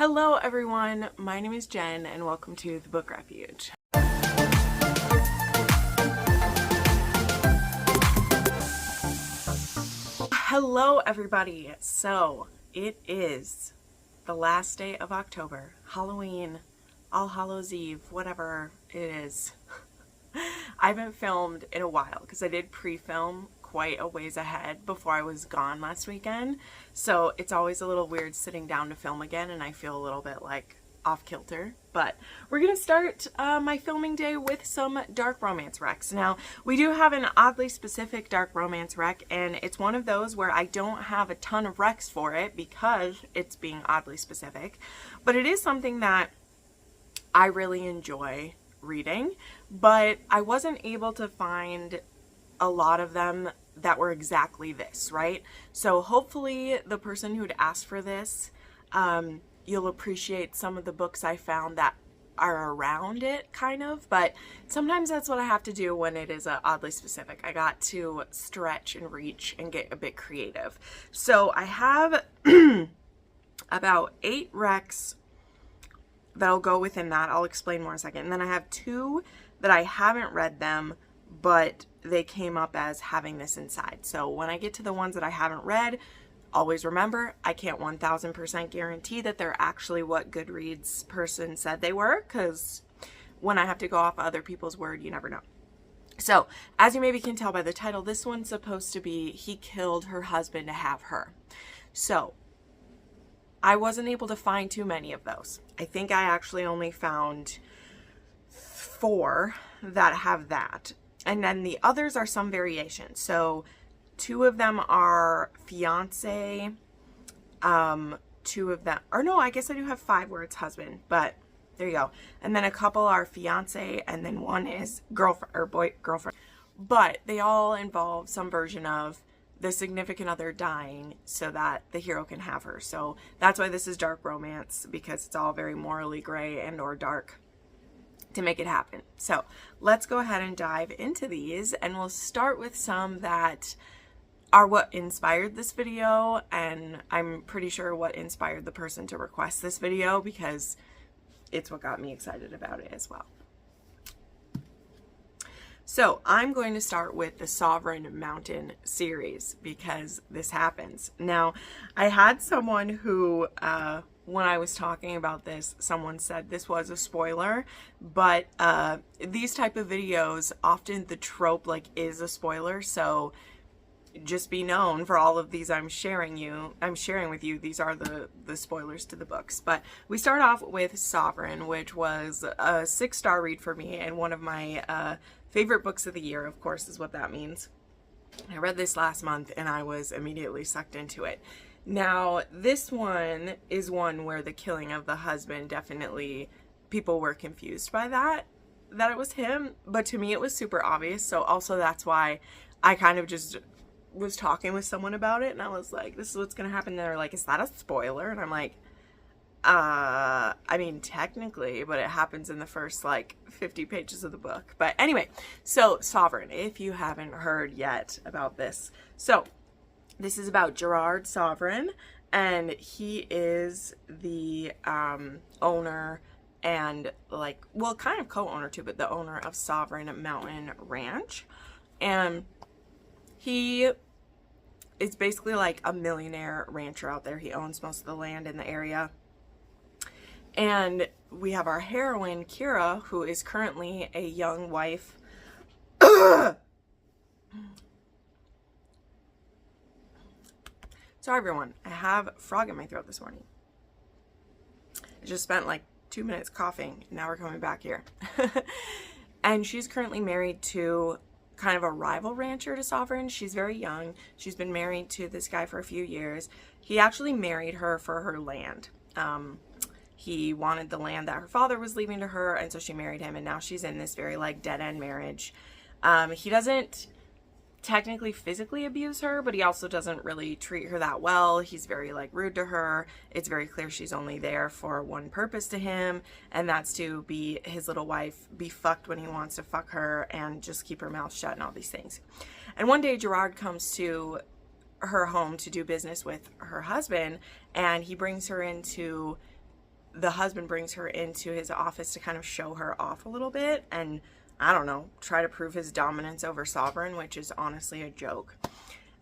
Hello everyone, my name is Jen and welcome to the Book Refuge. Hello everybody, so it is the last day of October, Halloween, All Hallows Eve, whatever it is. I haven't filmed in a while because I did pre-film quite a ways ahead before I was gone last weekend, so it's always a little weird sitting down to film again and I feel a little bit like off kilter. But we're gonna start my filming day with some dark romance recs. Now we do have an oddly specific dark romance rec, and it's one of those where I don't have a ton of recs for it because it's being oddly specific, but it is something that I really enjoy reading, but I wasn't able to find a lot of them that were exactly this, right? So hopefully the person who'd asked for this, you'll appreciate some of the books I found that are around it, kind of, but sometimes that's what I have to do when it is oddly specific. I got to stretch and reach and get a bit creative. So I have about 8 recs that'll go within that. I'll explain more in a second. And then I have 2 that I haven't read them, but they came up as having this inside. So when I get to the ones that I haven't read, always remember, I can't 1000% guarantee that they're actually what Goodreads person said they were, because when I have to go off other people's word, you never know. So, as you maybe can tell by the title, this one's supposed to be He Killed Her Husband to Have Her. So, I wasn't able to find too many of those. I think I actually only found 4 that have that. And then the others are some variation. So 2 of them are fiance, 2 of them, or no, I guess I do have 5 where it's husband, but there you go. And then a couple are fiance, and then 1 is girlfriend or girlfriend. But they all involve some version of the significant other dying so that the hero can have her. So that's why this is dark romance, because it's all very morally gray and or dark to make it happen. So let's go ahead and dive into these, and we'll start with some that are what inspired this video, and I'm pretty sure what inspired the person to request this video, because it's what got me excited about it as well. So I'm going to start with the Sovereign Mountain series because this happens. Now, I had someone who, when I was talking about this, someone said this was a spoiler, but these type of videos, often the trope is a spoiler, so just be known for all of these I'm sharing with you, these are the spoilers to the books. But we start off with Sovereign, which was a 6-star read for me and one of my favorite books of the year, of course, is what that means. I read this last month and I was immediately sucked into it. Now, this one is one where the killing of the husband, definitely people were confused by that it was him, but to me it was super obvious. So also that's why I kind of just was talking with someone about it and I was like, this is what's gonna happen. And they're like, is that a spoiler? And I'm like, I mean, technically, but it happens in the first 50 pages of the book. But anyway, so Sovereign, if you haven't heard yet about this. So this is about Gerard Sovereign, and he is the owner and kind of co-owner too, but the owner of Sovereign Mountain Ranch. And he is basically a millionaire rancher out there. He owns most of the land in the area. And we have our heroine, Kira, who is currently a young wife. Sorry, everyone. I have a frog in my throat this morning. I just spent 2 minutes coughing. And now we're coming back here. And she's currently married to kind of a rival rancher to Sovereign. She's very young. She's been married to this guy for a few years. He actually married her for her land. He wanted the land that her father was leaving to her, and so she married him, and now she's in this very dead-end marriage. He doesn't technically physically abuse her, but he also doesn't really treat her that well. He's very rude to her. It's very clear she's only there for one purpose to him, and that's to be his little wife, be fucked when he wants to fuck her, and just keep her mouth shut and all these things. And one day Gerard comes to her home to do business with her husband, and he brings her into the husband brings her into his office to kind of show her off a little bit and, I don't know, try to prove his dominance over Sovereign, which is honestly a joke.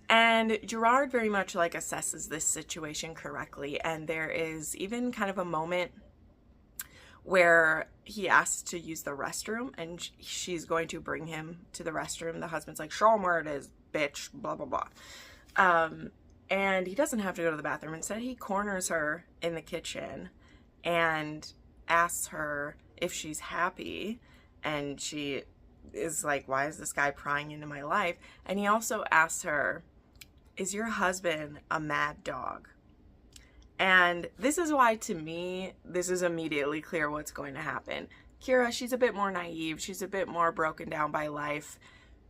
And Gerard very much like assesses this situation correctly, and there is even kind of a moment where he asks to use the restroom, and she's going to bring him to the restroom. The husband's like, show him where it is, bitch, blah, blah, blah. And he doesn't have to go to the bathroom. Instead, he corners her in the kitchen and asks her if she's happy. And she is like, why is this guy prying into my life? And he also asks her, is your husband a mad dog? And this is why, to me, this is immediately clear what's going to happen. Kira, she's a bit more naive. She's a bit more broken down by life.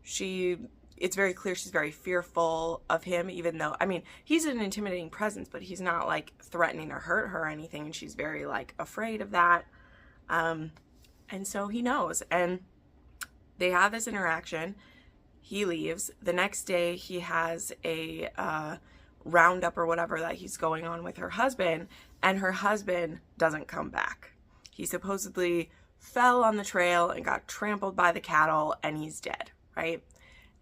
It's very clear she's very fearful of him, even though, I mean, he's an intimidating presence, but he's not, like, threatening to hurt her or anything, and she's very, like, afraid of that. And so he knows, and they have this interaction. He leaves. The next day, he has a roundup or whatever that he's going on with her husband, and her husband doesn't come back. He supposedly fell on the trail and got trampled by the cattle, and he's dead, right?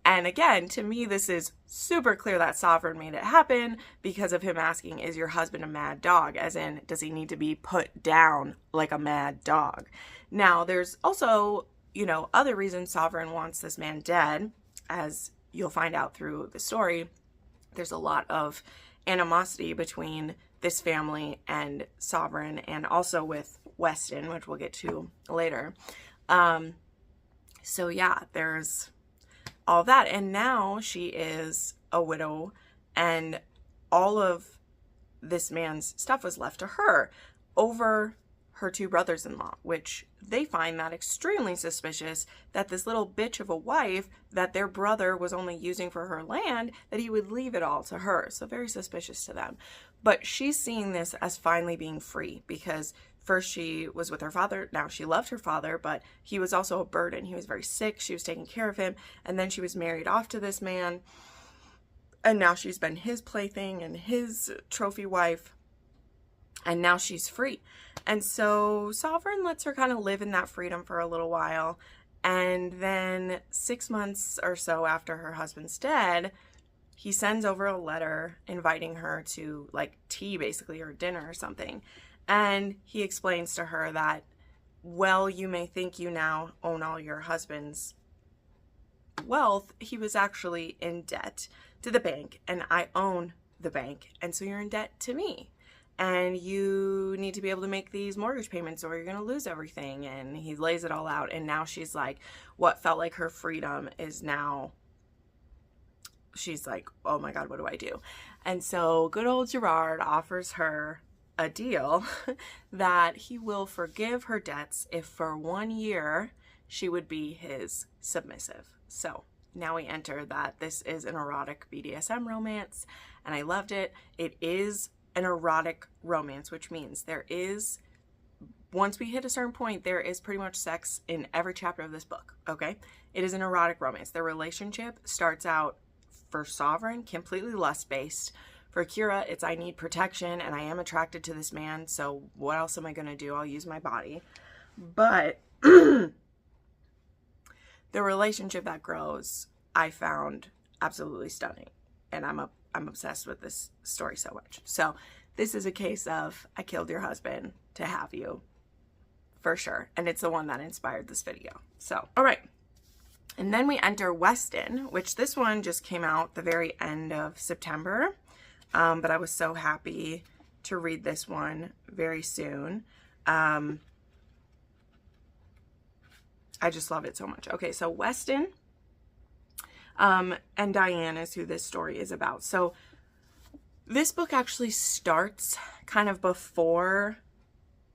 And again, to me, this is super clear that Sovereign made it happen because of him asking, is your husband a mad dog? As in, does he need to be put down like a mad dog? Now, there's also, you know, other reasons Sovereign wants this man dead, as you'll find out through the story. There's a lot of animosity between this family and Sovereign, and also with Weston, which we'll get to later. So yeah, there's all that. And now she is a widow, and all of this man's stuff was left to her over her two brothers-in-law, which they find that extremely suspicious, that this little bitch of a wife that their brother was only using for her land, that he would leave it all to her. So very suspicious to them. But she's seeing this as finally being free, because first she was with her father. Now she loved her father, but he was also a burden. He was very sick. She was taking care of him. And then she was married off to this man. And now she's been his plaything and his trophy wife. And now she's free. And so Sovereign lets her kind of live in that freedom for a little while. And then 6 months or so after her husband's dead, he sends over a letter inviting her to, like, tea, basically, or dinner or something. And he explains to her that, well, you may think you now own all your husband's wealth. He was actually in debt to the bank, and I own the bank. And so you're in debt to me. And you need to be able to make these mortgage payments or you're going to lose everything. And he lays it all out. And now she's like, what felt like her freedom is now, she's like, oh my God, what do I do? And so good old Gerard offers her a deal that he will forgive her debts if for 1 year she would be his submissive. So now we enter that this is an erotic BDSM romance, and I loved it. It is an erotic romance, which means there is, once we hit a certain point, there is pretty much sex in every chapter of this book, okay? It is an erotic romance. Their relationship starts out, for Sovereign, completely lust-based. For Kira, it's I need protection and I am attracted to this man, so what else am I going to do? I'll use my body. But the relationship that grows, I found absolutely stunning. And I'm obsessed with this story so much. So this is a case of I killed your husband to have you, for sure. And it's the one that inspired this video. So, all right. And then we enter Weston, which this one just came out the very end of September. But I was so happy to read this one very soon. I just love it so much. Okay, so Weston and Diane is who this story is about. So this book actually starts kind of before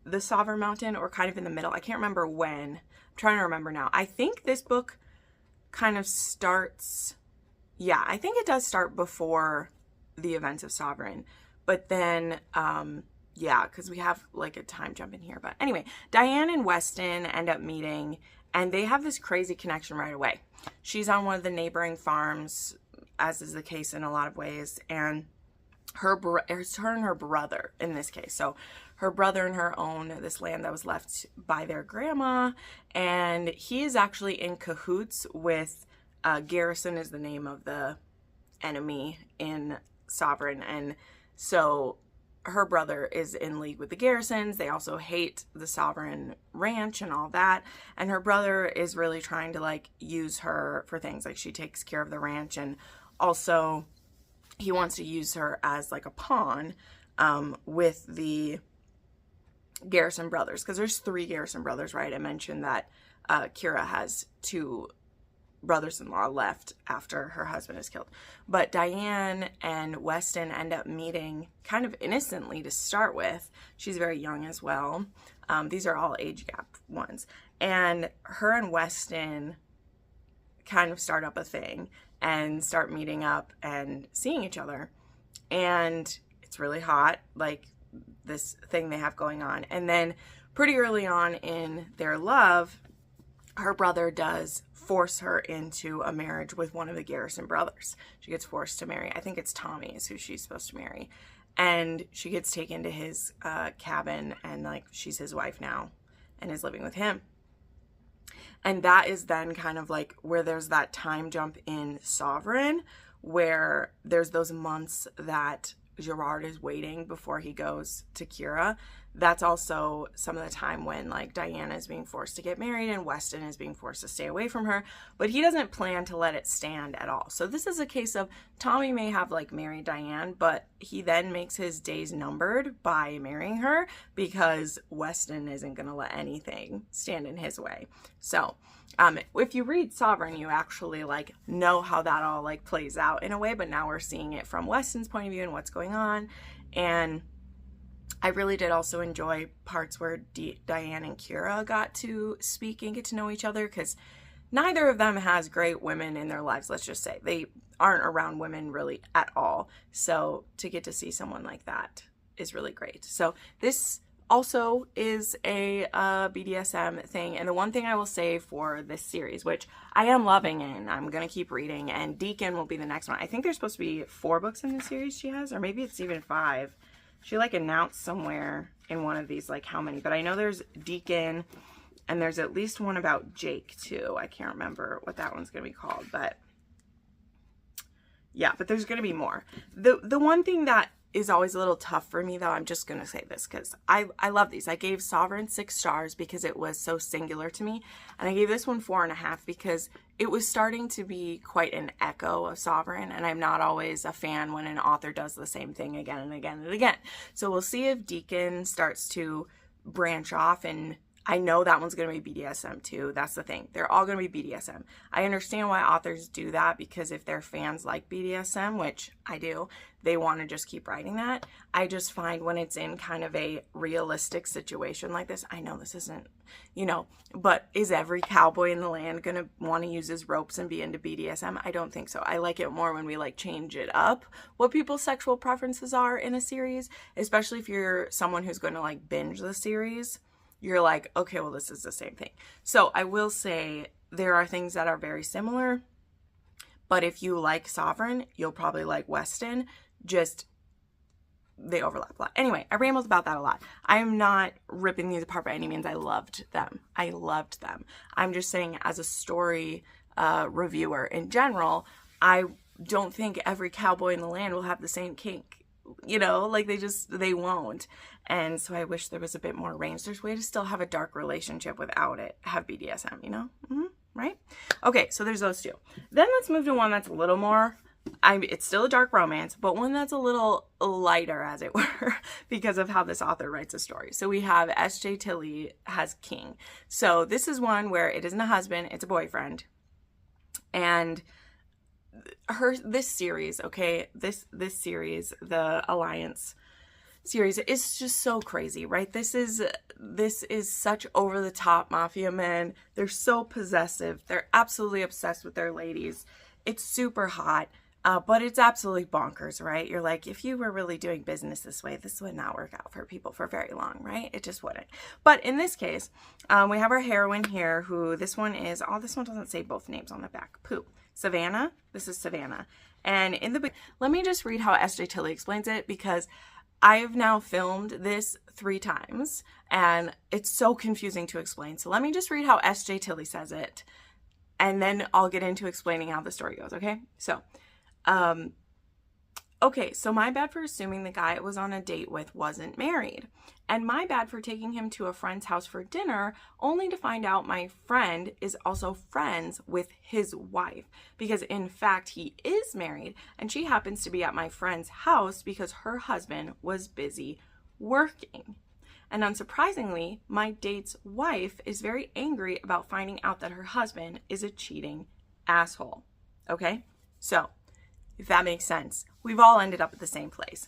the Sovereign Mountain, or kind of in the middle. I can't remember when. I'm trying to remember now. I think this book kind of starts, yeah, I think it does start before the events of Sovereign. But then, yeah, because we have like a time jump in here. But anyway, Diane and Weston end up meeting, and they have this crazy connection right away. She's on one of the neighboring farms, as is the case in a lot of ways, and it's her and her brother in this case. So her brother and her own this land that was left by their grandma, and he is actually in cahoots with Garrison is the name of the enemy in Sovereign, and so her brother is in league with the Garrisons. They also hate the Sovereign ranch and all that, and her brother is really trying to like use her for things like she takes care of the ranch, and also he wants to use her as like a pawn with the Garrison brothers, because there's 3 Garrison brothers, right? I mentioned that Kira has 2 brothers-in-law left after her husband is killed. But Diane and Weston end up meeting kind of innocently to start with. She's very young as well. These are all age gap ones. And her and Weston kind of start up a thing and start meeting up and seeing each other. And it's really hot, like this thing they have going on. And then pretty early on in their love, her brother does force her into a marriage with one of the Garrison brothers. She gets forced to marry, I think it's Tommy is who she's supposed to marry. And she gets taken to his cabin, and like she's his wife now and is living with him. And that is then kind of like where there's that time jump in Sovereign, where there's those months that Gerard is waiting before he goes to Kira. That's also some of the time when like Diana is being forced to get married and Weston is being forced to stay away from her, but he doesn't plan to let it stand at all. So this is a case of Tommy may have like married Diane, but he then makes his days numbered by marrying her because Weston isn't going to let anything stand in his way. So if you read Sovereign, you actually like know how that all like plays out in a way, but now we're seeing it from Weston's point of view and what's going on. And I really did also enjoy parts where Diane and Kira got to speak and get to know each other, because neither of them has great women in their lives, let's just say. They aren't around women really at all. So to get to see someone like that is really great. So this also is a BDSM thing. And the one thing I will say for this series, which I am loving and I'm going to keep reading, and Deacon will be the next one. I think there's supposed to be 4 books in the series she has, or maybe it's even 5. She like announced somewhere in one of these like how many, but I know there's Deacon and there's at least one about Jake too. I can't remember what that one's going to be called, but yeah, but there's going to be more. The one thing that is always a little tough for me though, I'm just going to say this because I love these. I gave Sovereign 6 stars because it was so singular to me. And I gave this one 4.5 because it was starting to be quite an echo of Sovereign. And I'm not always a fan when an author does the same thing again and again and again. So we'll see if Deacon starts to branch off, and I know that one's going to be BDSM too. That's the thing. They're all going to be BDSM. I understand why authors do that, because if their fans like BDSM, which I do, they want to just keep writing that. I just find when it's in kind of a realistic situation like this, I know this isn't, you know, but is every cowboy in the land going to want to use his ropes and be into BDSM? I don't think so. I like it more when we like change it up, what people's sexual preferences are in a series, especially if you're someone who's going to like binge the series. You're like, okay, well, this is the same thing. So I will say there are things that are very similar, but if you like Sovereign, you'll probably like Weston. Just, they overlap a lot. Anyway, I rambled about that a lot. I'm not ripping these apart by any means. I loved them. I loved them. I'm just saying, as a story reviewer in general, I don't think every cowboy in the land will have the same kink. You know, like they won't. And so I wish there was a bit more range. There's a way to still have a dark relationship without it. Have BDSM, you know? Right? Okay, so there's those 2. Then let's move to one that's a little more, it's still a dark romance, but one that's a little lighter, as it were, because of how this author writes a story. So we have S.J. Tilly has King. So this is one where it isn't a husband, it's a boyfriend. And this series, okay, this series, the Alliance series, is just so crazy, right? This is such over the top mafia men. They're so possessive. They're absolutely obsessed with their ladies. It's super hot, but it's absolutely bonkers, right? You're like, if you were really doing business this way, this would not work out for people for very long, right? It just wouldn't. But in this case, we have our heroine here, who this one doesn't say both names on the back. Pooh. Savannah. This is Savannah. And in the, let me just read how S.J. Tilly explains it, because I have now filmed this 3 times and it's so confusing to explain. So let me just read how S.J. Tilly says it, and then I'll get into explaining how the story goes, okay? So, okay, so my bad for assuming the guy I was on a date with wasn't married. And my bad for taking him to a friend's house for dinner, only to find out my friend is also friends with his wife. Because in fact, he is married, and she happens to be at my friend's house because her husband was busy working. And unsurprisingly, my date's wife is very angry about finding out that her husband is a cheating asshole. Okay? So, if that makes sense, we've all ended up at the same place.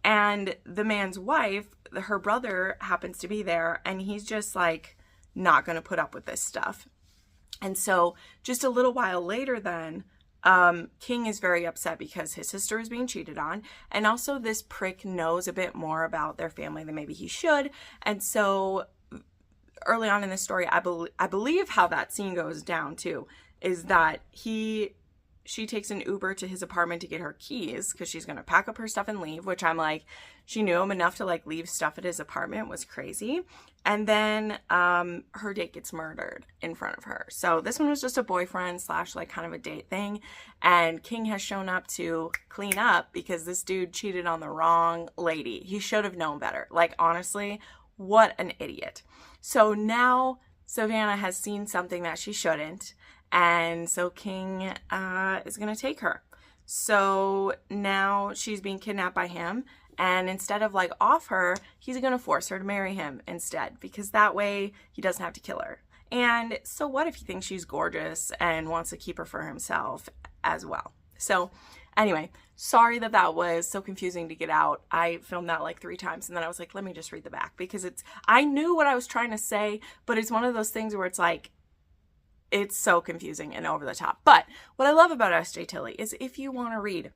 And the man's wife, her brother happens to be there, and he's just like not going to put up with this stuff. And so just a little while later then, King is very upset because his sister is being cheated on. And also this prick knows a bit more about their family than maybe he should. And so early on in the story, I believe how that scene goes down too, is that she takes an Uber to his apartment to get her keys because she's going to pack up her stuff and leave, which I'm like, she knew him enough to like leave stuff at his apartment was crazy. And then her date gets murdered in front of her. So this one was just a boyfriend / like kind of a date thing. And King has shown up to clean up because this dude cheated on the wrong lady. He should have known better. Like, honestly, what an idiot. So now Savannah has seen something that she shouldn't. And so King is going to take her. So now she's being kidnapped by him. And instead of like off her, he's going to force her to marry him instead. Because that way he doesn't have to kill her. And so what if he thinks she's gorgeous and wants to keep her for himself as well? So anyway, sorry that was so confusing to get out. I filmed that like 3 times. And then I was like, let me just read the back. Because I knew what I was trying to say. But it's one of those things where it's like, it's so confusing and over the top. But what I love about S.J. Tilly is if you want to read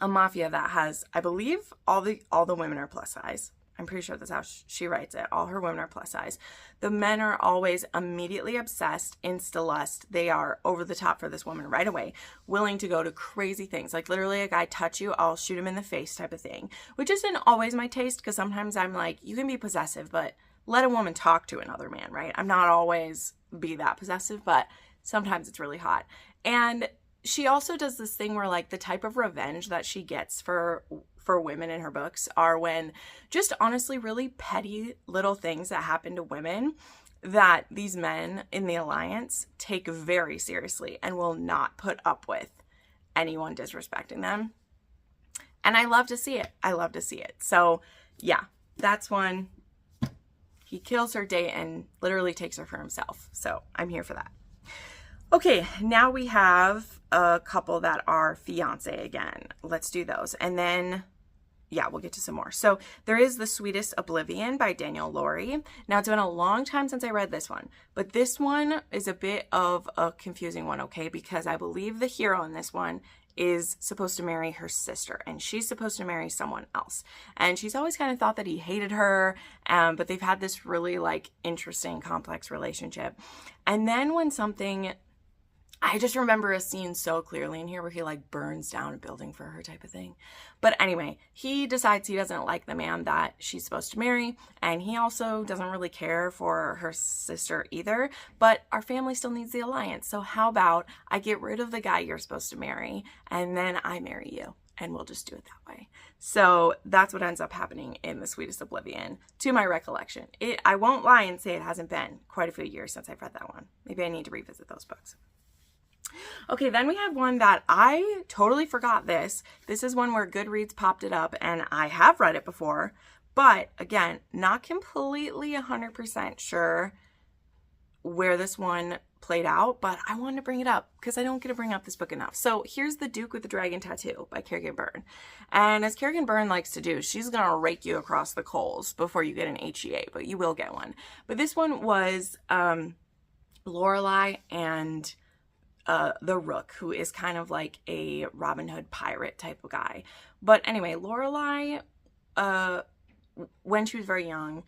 a mafia that has, I believe, all the women are plus size. I'm pretty sure that's how she writes it. All her women are plus size. The men are always immediately obsessed, insta-lust. They are over the top for this woman right away, willing to go to crazy things. Like literally a guy touch you, I'll shoot him in the face type of thing, which isn't always my taste because sometimes I'm like, you can be possessive, but let a woman talk to another man, right? I'm not always be that possessive, but sometimes it's really hot. And she also does this thing where like the type of revenge that she gets for women in her books are when just honestly really petty little things that happen to women that these men in the alliance take very seriously and will not put up with anyone disrespecting them. And I love to see it. I love to see it. So yeah, that's one. He kills her date and literally takes her for himself. So I'm here for that. Okay, now we have a couple that are fiance again. Let's do those. And then, yeah, we'll get to some more. So there is The Sweetest Oblivion by Daniel Laurie. Now, it's been a long time since I read this one. But this one is a bit of a confusing one, okay? Because I believe the hero in this one is supposed to marry her sister, and she's supposed to marry someone else. And she's always kind of thought that he hated her, but they've had this really like interesting, complex relationship. And then when something, I just remember a scene so clearly in here where he like burns down a building for her type of thing. But anyway, he decides he doesn't like the man that she's supposed to marry. And he also doesn't really care for her sister either. But our family still needs the alliance. So how about I get rid of the guy you're supposed to marry and then I marry you. And we'll just do it that way. So that's what ends up happening in The Sweetest Oblivion, to my recollection. I won't lie and say it hasn't been quite a few years since I've read that one. Maybe I need to revisit those books. Okay, then we have one that I totally forgot this. This is one where Goodreads popped it up, and I have read it before. But, again, not completely 100% sure where this one played out, but I wanted to bring it up because I don't get to bring up this book enough. So here's The Duke with the Dragon Tattoo by Kerrigan Byrne. And as Kerrigan Byrne likes to do, she's going to rake you across the coals before you get an HEA, but you will get one. But this one was Lorelai and the Rook, who is kind of like a Robin Hood pirate type of guy. But anyway, Lorelai, when she was very young,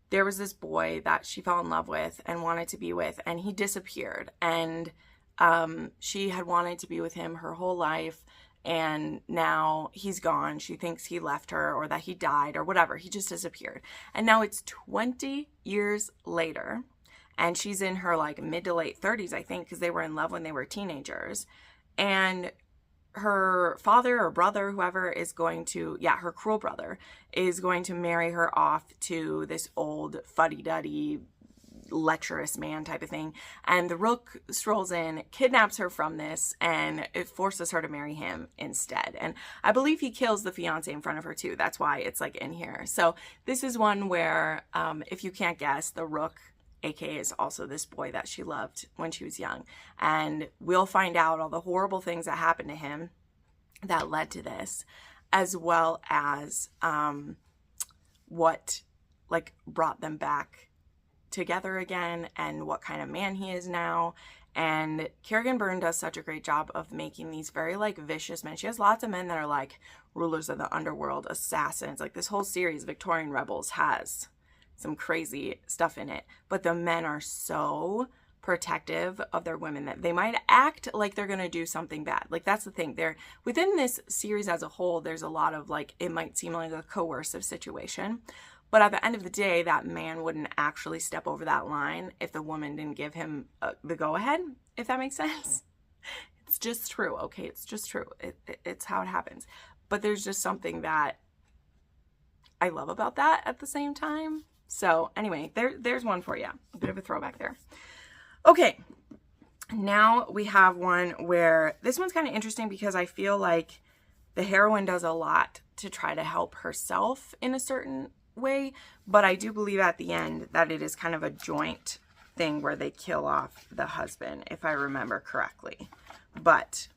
there was this boy that she fell in love with and wanted to be with, and he disappeared. And She had wanted to be with him her whole life, and now he's gone. She thinks he left her or that he died or whatever. He just disappeared. And now it's 20 years later, and she's in her like mid to late 30s, I think, because they were in love when they were teenagers. And her father or brother, whoever, is going to, her cruel brother, is going to marry her off to this old fuddy-duddy, lecherous man type of thing. And the rook strolls in, kidnaps her from this, and it forces her to marry him instead. And I believe he kills the fiance in front of her too. That's why it's like in here. So this is one where, if you can't guess, the rook, aka, is also this boy that she loved when she was young. And we'll find out all the horrible things that happened to him that led to this, as well as what like brought them back together again and what kind of man he is now. And Kerrigan Byrne does such a great job of making these very like vicious men. She has lots of men that are like rulers of the underworld, assassins. Like this whole series, Victorian Rebels, has some crazy stuff in it, but the men are so protective of their women that they might act like they're going to do something bad. Like that's the thing. They're within this series as a whole, there's a lot of like, it might seem like a coercive situation, but at the end of the day, that man wouldn't actually step over that line if the woman didn't give him the go-ahead, if that makes sense. It's just true, okay? It's just true. It's how it happens. But there's just something that I love about that at the same time. So anyway, there's one for you. A bit of a throwback there. Okay, now we have one where this one's kind of interesting because I feel like the heroine does a lot to try to help herself in a certain way, but I do believe at the end that it is kind of a joint thing where they kill off the husband, if I remember correctly. But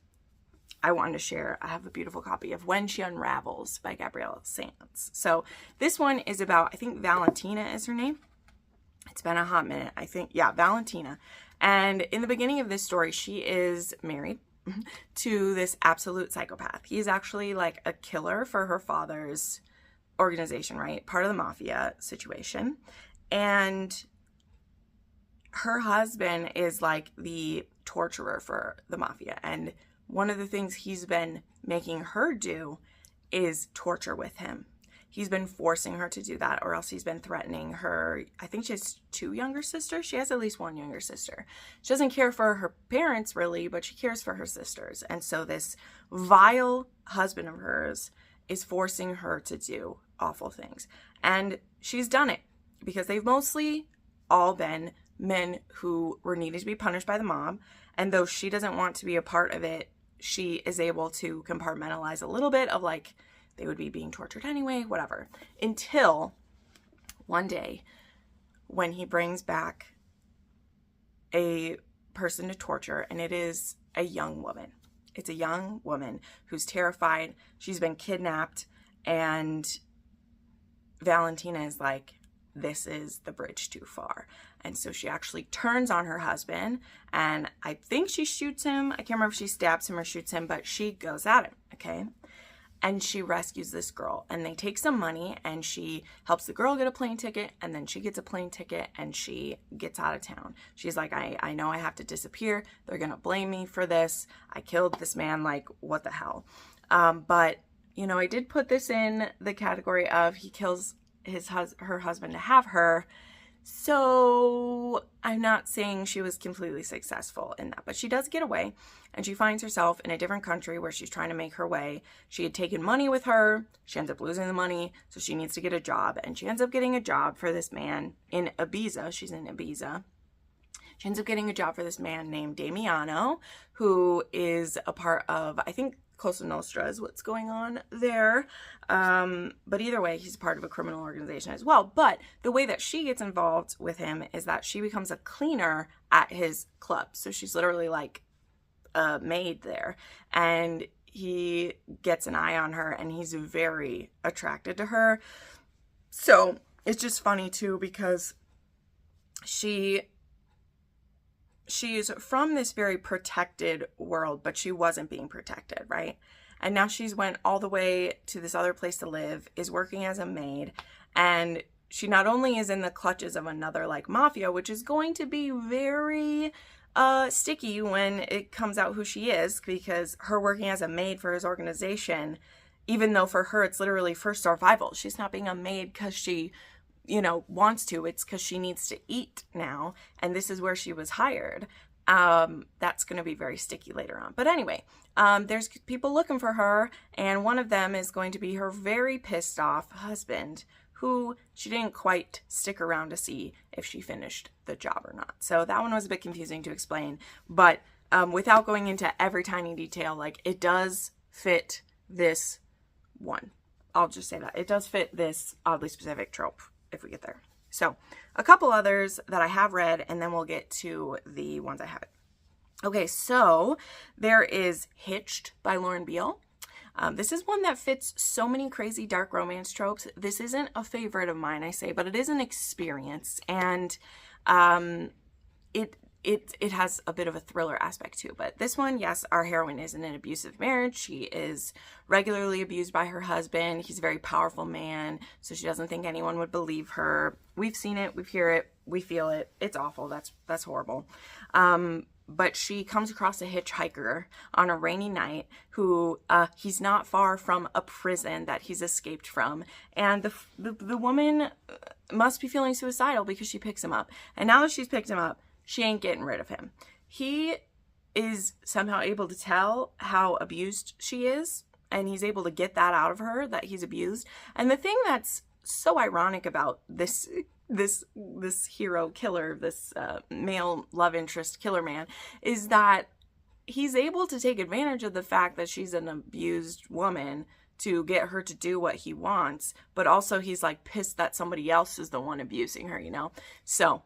I wanted to share, I have a beautiful copy of When She Unravels by Gabrielle Sands. So this one is about, I think Valentina is her name. It's been a hot minute, I think. Yeah, Valentina. And in the beginning of this story, she is married to this absolute psychopath. He's actually like a killer for her father's organization, right? Part of the mafia situation. And her husband is like the torturer for the mafia. And one of the things he's been making her do is torture with him. He's been forcing her to do that, or else he's been threatening her. I think she has 2 younger sisters. She has at least 1 younger sister. She doesn't care for her parents really, but she cares for her sisters. And so this vile husband of hers is forcing her to do awful things. And she's done it because they've mostly all been men who were needed to be punished by the mob. And though she doesn't want to be a part of it, she is able to compartmentalize a little bit of like, they would be being tortured anyway, whatever. Until one day when he brings back a person to torture, and it is a young woman. It's a young woman who's terrified. She's been kidnapped, and Valentina is like, this is the bridge too far. And so she actually turns on her husband, and I think she shoots him. I can't remember if she stabs him or shoots him, but she goes at him, okay? And she rescues this girl, and they take some money, and she helps the girl get a plane ticket, and then she gets a plane ticket, and she gets out of town. She's like, I know I have to disappear. They're going to blame me for this. I killed this man. Like, what the hell? But, you know, I did put this in the category of he kills her husband to have her. So I'm not saying she was completely successful in that, but she does get away, and she finds herself in a different country where she's trying to make her way. She had taken money with her. She ends up losing the money, so she needs to get a job, and she ends up getting a job for this man in Ibiza. She's in Ibiza. She ends up getting a job for this man named Damiano, who is a part of, I think, Cosa Nostra is what's going on there. But either way, he's part of a criminal organization as well. But the way that she gets involved with him is that she becomes a cleaner at his club. So she's literally like a maid there. And he gets an eye on her, and he's very attracted to her. So it's just funny too, because she's from this very protected world, but she wasn't being protected, right? And now she's went all the way to this other place to live, is working as a maid, and she not only is in the clutches of another like mafia, which is going to be very sticky when it comes out who she is, because her working as a maid for his organization, even though for her it's literally for survival. She's not being a maid because she, wants to. It's because she needs to eat now, and this is where she was hired. That's going to be very sticky later on. But anyway, there's people looking for her, and one of them is going to be her very pissed off husband, who she didn't quite stick around to see if she finished the job or not. So that one was a bit confusing to explain, but without going into every tiny detail, like, it does fit this one. I'll just say that. It does fit this oddly specific trope if we get there. So a couple others that I have read, and then we'll get to the ones I haven't. Okay, so there is Hitched by Biel. This is one that fits so many crazy dark romance tropes. This isn't a favorite of mine, I say, but it is an experience, and it has a bit of a thriller aspect too. But this one, yes, our heroine is in an abusive marriage. She is regularly abused by her husband. He's a very powerful man, so she doesn't think anyone would believe her. We've seen it, we hear it, we feel it. It's awful. That's horrible. But she comes across a hitchhiker on a rainy night who, he's not far from a prison that he's escaped from. And the woman must be feeling suicidal because she picks him up. And now that she's picked him up, she ain't getting rid of him. He is somehow able to tell how abused she is, and he's able to get that out of her, that he's abused. And the thing that's so ironic about this hero killer, this male love interest killer man, is that he's able to take advantage of the fact that she's an abused woman to get her to do what he wants, but also he's like pissed that somebody else is the one abusing her, So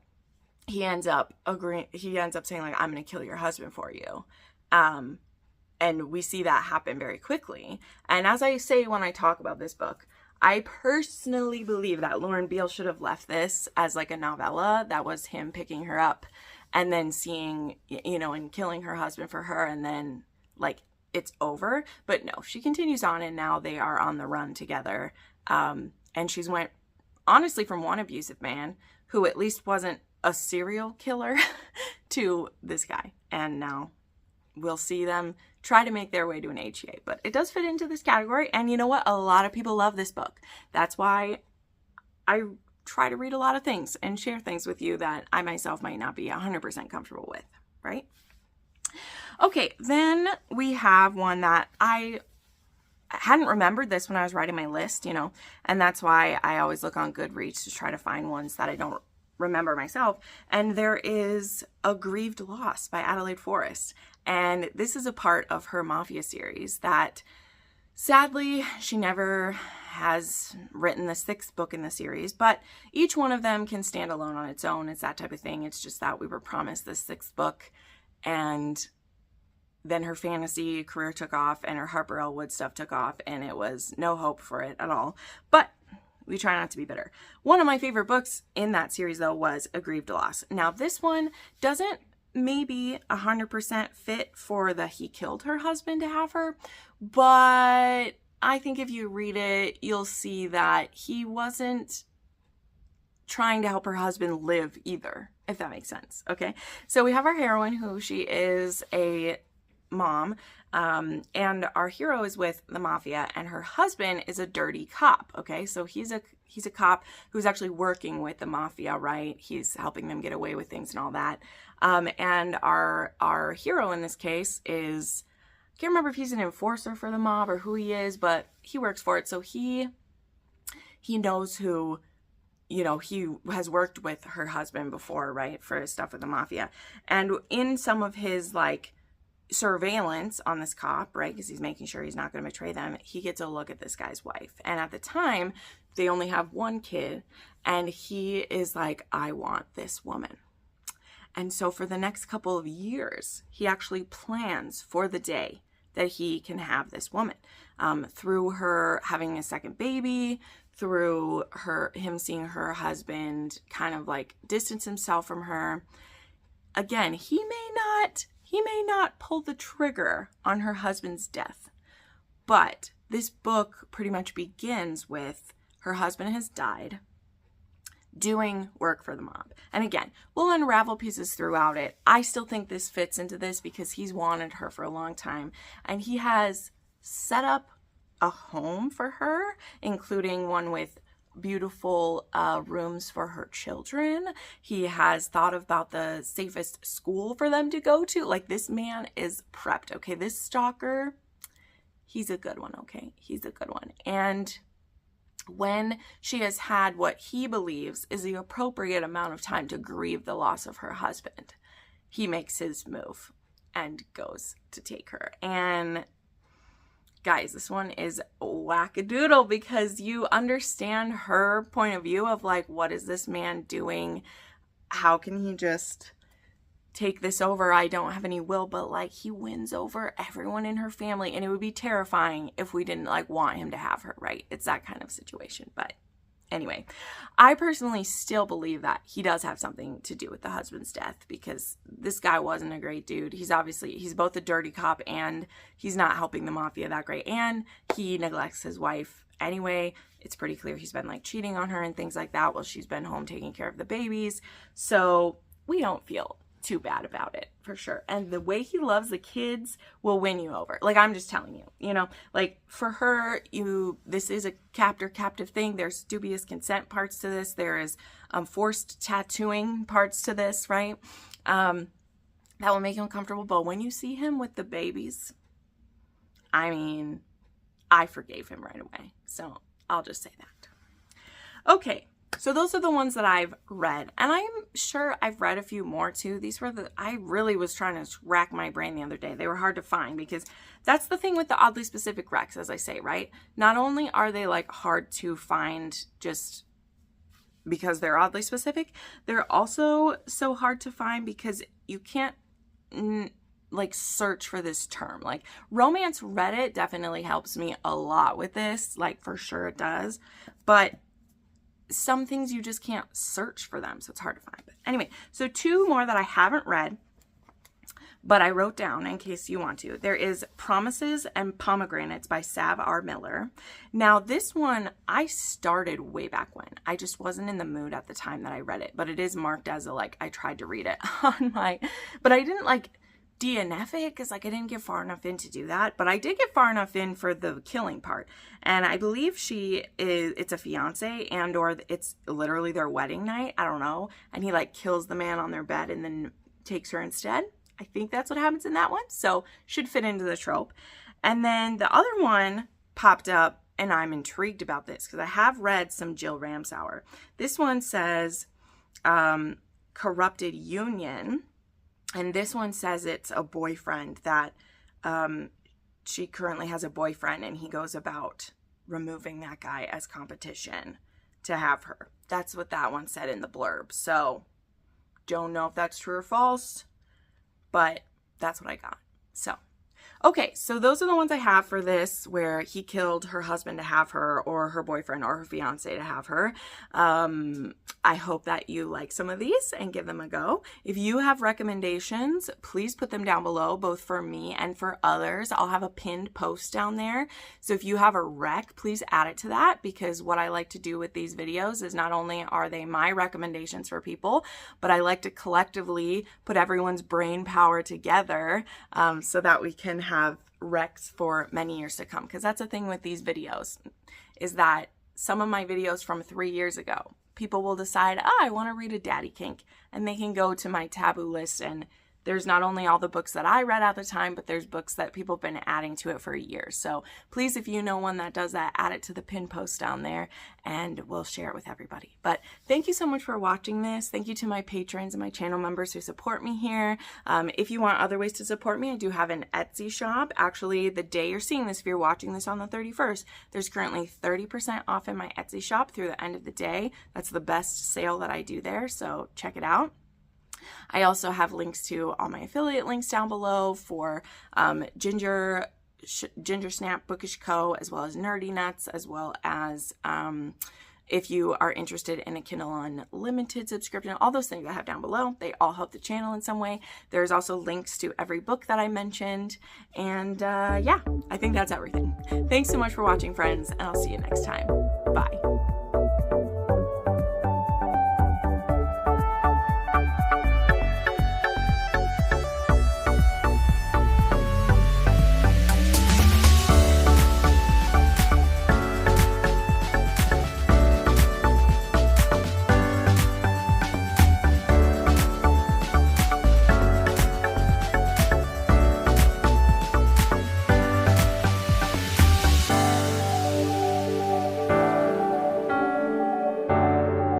he ends up saying, like, I'm gonna kill your husband for you. And we see that happen very quickly. And as I say when I talk about this book, I personally believe that Biel should have left this as like a novella that was him picking her up and then seeing, and killing her husband for her, and then like it's over. But no, she continues on, and now they are on the run together. And she's went, honestly, from one abusive man who at least wasn't a serial killer to this guy. And now we'll see them try to make their way to an HEA. But it does fit into this category. And you know what? A lot of people love this book. That's why I try to read a lot of things and share things with you that I myself might not be 100% comfortable with, right? Okay, then we have one that I hadn't remembered this when I was writing my list, and that's why I always look on Goodreads to try to find ones that I don't remember myself. And there is A Grieved Loss by Adelaide Forrest. And this is a part of her Mafia series that sadly she never has written the 6th book in the series, but each one of them can stand alone on its own. It's that type of thing. It's just that we were promised this 6th book, and then her fantasy career took off and her Harper Elwood stuff took off, and it was no hope for it at all. But we try not to be bitter. One of my favorite books in that series, though, was A Grieved Loss. Now, this one doesn't maybe 100% fit for the he killed her husband to have her, but I think if you read it, you'll see that he wasn't trying to help her husband live either, if that makes sense, okay? So we have our heroine, who she is a mom, and our hero is with the mafia, and her husband is a dirty cop, okay? So he's a cop who's actually working with the mafia, right? He's helping them get away with things and all that. And our hero in this case is, I can't remember if he's an enforcer for the mob or who he is, but he works for it. So he knows who, he has worked with her husband before, right? For his stuff with the mafia. And in some of his like surveillance on this cop, right, because he's making sure he's not going to betray them, he gets a look at this guy's wife. And at the time, they only have one kid, and he is like, I want this woman. And so for the next couple of years, he actually plans for the day that he can have this woman, through her having a second baby, through him seeing her husband kind of like distance himself from her. Again, he may not pull the trigger on her husband's death, but this book pretty much begins with her husband has died. doing work for the mob. And again, we'll unravel pieces throughout it. I still think this fits into this because he's wanted her for a long time, and he has set up a home for her, including one with beautiful rooms for her children. He has thought about the safest school for them to go to. Like, this man is prepped, okay? This stalker, he's a good one, okay? He's a good one. And when she has had what he believes is the appropriate amount of time to grieve the loss of her husband, he makes his move and goes to take her. And guys, this one is wackadoodle because you understand her point of view of like, what is this man doing? How can he just take this over? I don't have any will, but like, he wins over everyone in her family, and it would be terrifying if we didn't like want him to have her, right? It's that kind of situation. But anyway, I personally still believe that he does have something to do with the husband's death, because this guy wasn't a great dude. He's both a dirty cop and he's not helping the mafia that great, and he neglects his wife anyway. It's pretty clear he's been like cheating on her and things like that while she's been home taking care of the babies. So we don't feel too bad about it, for sure. And the way he loves the kids will win you over. Like, I'm just telling you, you know, like for her, this is a captive thing. There's dubious consent parts to this. There is forced tattooing parts to this, right? That will make him uncomfortable. But when you see him with the babies, I mean, I forgave him right away. So I'll just say that. Okay. So those are the ones that I've read, and I'm sure I've read a few more too. These were I really was trying to rack my brain the other day. They were hard to find because that's the thing with the oddly specific RECS, as I say, right? Not only are they like hard to find just because they're oddly specific, they're also so hard to find because you can't like search for this term. Like, romance Reddit definitely helps me a lot with this, like for sure it does, but some things you just can't search for them, so it's hard to find. But anyway, so two more that I haven't read, but I wrote down in case you want to. There is Promises and Pomegranates by Sav R. Miller. Now, this one I started way back when. I just wasn't in the mood at the time that I read it, but it is marked as a, like, I tried to read it on my, but I didn't, like, DNF it because like I didn't get far enough in to do that, but I did get far enough in for the killing part. And I believe it's a fiance and or it's literally their wedding night, I don't know, and he like kills the man on their bed and then takes her instead. I think that's what happens in that one, so should fit into the trope. And then the other one popped up, and I'm intrigued about this because I have read some Jill Ramsauer. This one says Corrupted Union. And this one says it's a boyfriend that she currently has a boyfriend, and he goes about removing that guy as competition to have her. That's what that one said in the blurb. So don't know if that's true or false, but that's what I got. So, okay, so those are the ones I have for this, where he killed her husband to have her, or her boyfriend or her fiance to have her. I hope that you like some of these and give them a go. If you have recommendations, please put them down below, both for me and for others. I'll have a pinned post down there. So if you have a rec, please add it to that, because what I like to do with these videos is not only are they my recommendations for people, but I like to collectively put everyone's brain power together so that we can have recs for many years to come. Because that's the thing with these videos, is that some of my videos from 3 years ago, people will decide, I want to read a daddy kink, and they can go to my taboo list, and there's not only all the books that I read at the time, but there's books that people have been adding to it for years. So please, if you know one that does that, add it to the pin post down there, and we'll share it with everybody. But thank you so much for watching this. Thank you to my patrons and my channel members who support me here. If you want other ways to support me, I do have an Etsy shop. Actually, the day you're seeing this, if you're watching this on the 31st, there's currently 30% off in my Etsy shop through the end of the day. That's the best sale that I do there, so check it out. I also have links to all my affiliate links down below for Ginger Snap, Bookish Co., as well as Nerdy Nuts, as well as if you are interested in a Kindle Unlimited subscription. All those things I have down below, they all help the channel in some way. There's also links to every book that I mentioned. And yeah, I think that's everything. Thanks so much for watching, friends, and I'll see you next time. Bye.